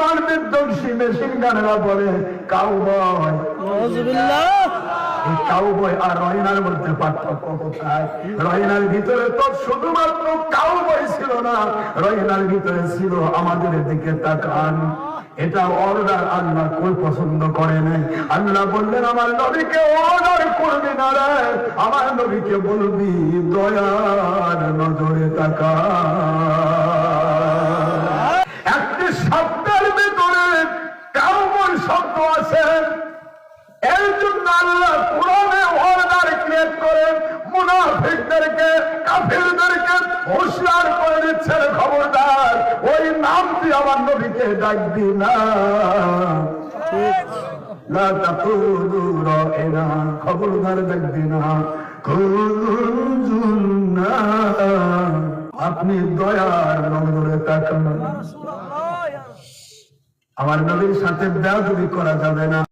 বিমান বিধ্বংসী মেশিন গানেরা বলে কাউবয়। এই কাউবয় আর রহিনার মধ্যে পার্থক্য কোথায়? রহিনার ভিতরে তো শুধুমাত্র কাউবয় ছিল না, রহিনার ভিতরে ছিল আমাদের দিকে তাকান। এটা অর্ডার আল্লাহ কই পছন্দ করে নাই। আল্লাহ বললেন আমার নবীকে অর্ডার করবি না রে, আমার নবীকে বলবি দয়ার নজরে তাকা। একটি শব্দের ভিতরে কাউবয় শব্দ আছে, এর জন্য আল্লাহ কোরআনে অর্ডার ক্রিয়েট করে মুনাফিকদেরকে কাফিরদেরকে হুঁশিয়ার করে দিচ্ছেন, খবরদার ওই নামটি আমার নবীকে ডাকবি না। লা তাকুলু রাইনা, খবরদার ডাকবি না। কুলুন্না, আপনি দয়ার নজরে তাকান। আমার নবীর সাথে বেয়াদবি করা যাবে না।